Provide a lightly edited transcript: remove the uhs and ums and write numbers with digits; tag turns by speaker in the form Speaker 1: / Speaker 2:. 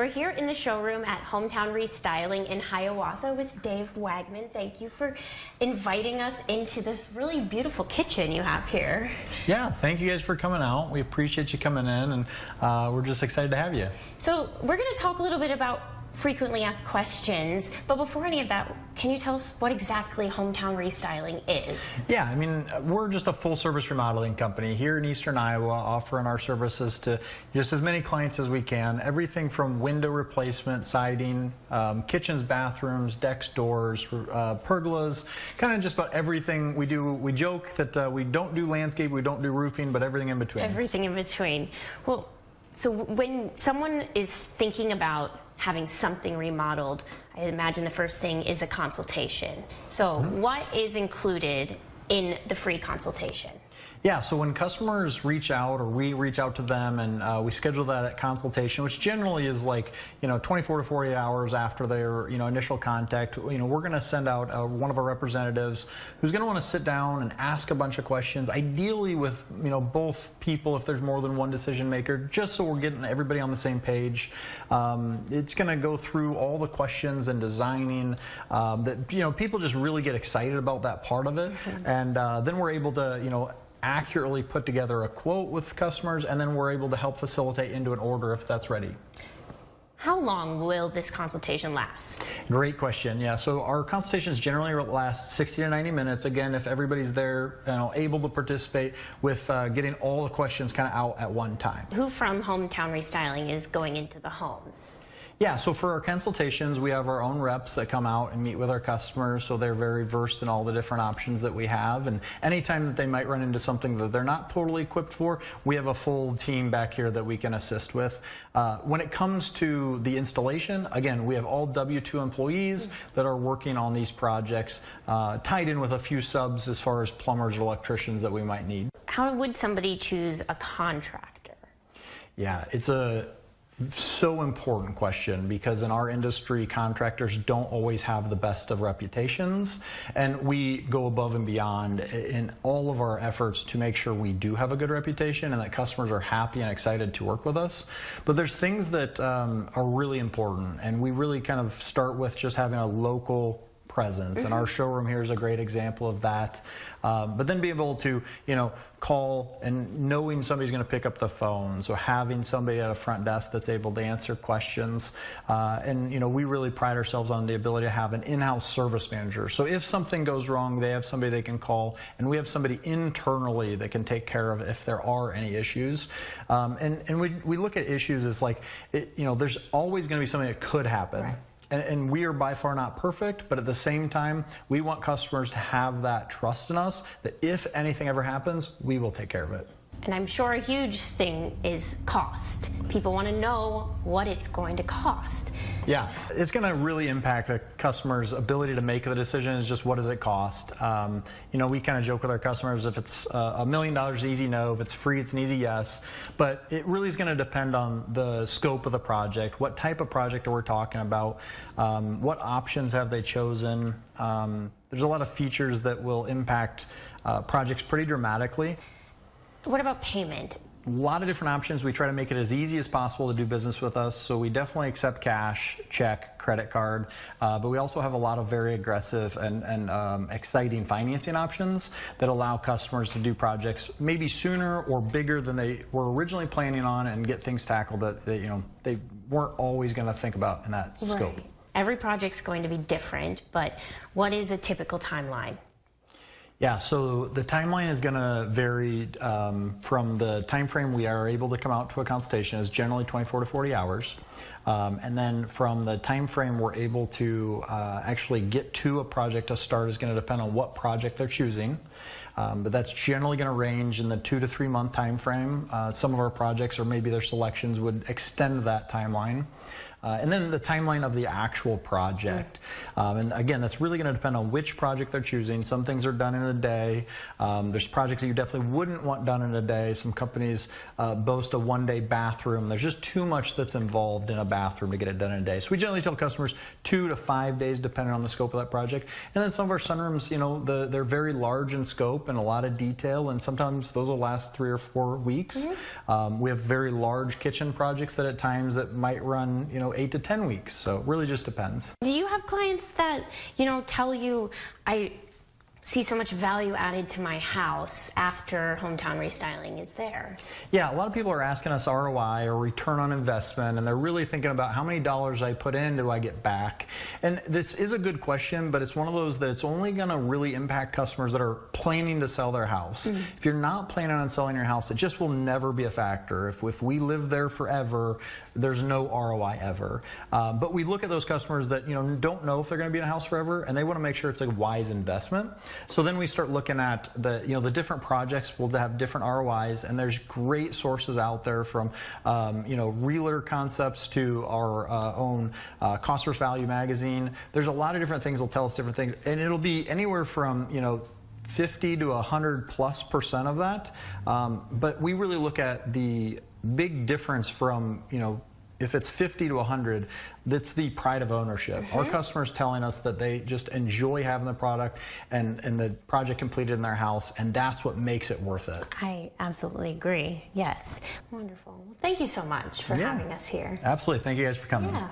Speaker 1: We're here in the showroom at Hometown Restyling in Hiawatha with Dave Wagman. Thank you for inviting us into this really beautiful kitchen you have here.
Speaker 2: Yeah, thank you guys for coming out. We appreciate you coming in, and we're just excited to have you.
Speaker 1: So we're going to talk a little bit about frequently asked questions, but before any of that, can you tell us what exactly Hometown Restyling is?
Speaker 2: Yeah, I mean, we're just a full-service remodeling company here in Eastern Iowa, offering our services to just as many clients as we can. Everything from window replacement, siding, kitchens, bathrooms, decks, doors, pergolas, kind of just about everything we do. We joke that we don't do landscape, we don't do roofing, but everything in between.
Speaker 1: Everything in between. Well, so when someone is thinking about having something remodeled, I imagine the first thing is a consultation. So what is included in the free consultation?
Speaker 2: Yeah, so when customers reach out or we reach out to them and we schedule that at consultation, which generally is like, 24 to 48 hours after their, initial contact, we're going to send out one of our representatives who's going to want to sit down and ask a bunch of questions, ideally with, both people if there's more than one decision maker, just so we're getting everybody on the same page. It's going to go through all the questions and designing that, people just really get excited about that part of it. And then we're able to, accurately put together a quote with customers, and then we're able to help facilitate into an order if that's ready.
Speaker 1: How long will this consultation last?
Speaker 2: Great question. Yeah, so our consultations generally last 60 to 90 minutes. Again, if everybody's there, able to participate with getting all the questions kind of out at one time.
Speaker 1: Who from Hometown Restyling is going into the homes?
Speaker 2: Yeah, so for our consultations, we have our own reps that come out and meet with our customers, so they're very versed in all the different options that we have. And anytime that they might run into something that they're not totally equipped for, we have a full team back here that we can assist with. When it comes to the installation, again, we have all W-2 employees that are working on these projects, tied in with a few subs as far as plumbers or electricians that we might need.
Speaker 1: How would somebody choose a contractor?
Speaker 2: Yeah, it's a so important question, because in our industry, contractors don't always have the best of reputations, and we go above and beyond in all of our efforts to make sure we do have a good reputation and that customers are happy and excited to work with us. But there's things that are really important, and we really kind of start with just having a local presence, and our showroom here is a great example of that. But then be able to, call and knowing somebody's going to pick up the phone, so having somebody at a front desk that's able to answer questions. And we really pride ourselves on the ability to have an in-house service manager. So if something goes wrong, they have somebody they can call, and we have somebody internally that can take care of if there are any issues. And we look at issues as like, there's always going to be something that could happen.
Speaker 1: Right.
Speaker 2: And we are by far not perfect, but at the same time, we want customers to have that trust in us that if anything ever happens, we will take care of it.
Speaker 1: And I'm sure a huge thing is cost. People want to know what it's going to cost.
Speaker 2: Yeah, it's going to really impact a customer's ability to make the decision. Is just what does it cost? We kind of joke with our customers, if it's $1 million, easy no. If it's free, it's an easy yes. But it really is going to depend on the scope of the project, what type of project are we talking about, what options have they chosen. There's a lot of features that will impact projects pretty dramatically.
Speaker 1: What about payment?
Speaker 2: A lot of different options. We try to make it as easy as possible to do business with us, so we definitely accept cash, check, credit card, but we also have a lot of very aggressive and exciting financing options that allow customers to do projects maybe sooner or bigger than they were originally planning on, and get things tackled that they weren't always going to think about in that scope.
Speaker 1: Right. Every project's going to be different, but what is a typical timeline?
Speaker 2: Yeah, so the timeline is going to vary from the time frame we are able to come out to a consultation is generally 24 to 40 hours. And then from the time frame we're able to actually get to a project to start is going to depend on what project they're choosing. But that's generally going to range in the 2 to 3 month time frame. Some of our projects, or maybe their selections, would extend that timeline. And then the timeline of the actual project. And again, that's really going to depend on which project they're choosing. Some things are done in a day. There's projects that you definitely wouldn't want done in a day. Some companies boast a one-day bathroom. There's just too much that's involved in a bathroom. bathroom to get it done in a day. So we generally tell customers 2 to 5 days, depending on the scope of that project. And then some of our sunrooms, you know, they're very large in scope and a lot of detail, and sometimes those will last 3 or 4 weeks. We have very large kitchen projects that at times that might run, you know, 8 to 10 weeks. So it really just depends.
Speaker 1: Do you have clients that, you know, tell you, I see so much value added to my house after Hometown Restyling is there?
Speaker 2: Yeah, a lot of people are asking us ROI or return on investment, and they're really thinking about how many dollars I put in do I get back. And this is a good question, but it's one of those that it's only going to really impact customers that are planning to sell their house. If you're not planning on selling your house, it just will never be a factor. If we live there forever, there's no ROI ever. But we look at those customers that, you know, don't know if they're going to be in a house forever, and they want to make sure it's a wise investment. So then we start looking at the, you know, the different projects will have different ROIs, and there's great sources out there from, you know, Realtor Concepts to our own Cost vs. Value magazine. There's a lot of different things that'll tell us different things, and it'll be anywhere from, you know, 50 to 100+% of that. But we really look at the big difference from, you know, if it's 50 to 100, that's the pride of ownership. Our customers telling us that they just enjoy having the product and the project completed in their house, and that's what makes it worth it.
Speaker 1: I absolutely agree. Yes. Wonderful. Well, thank you so much for having us here.
Speaker 2: Absolutely. Thank you guys for coming.
Speaker 1: Yeah.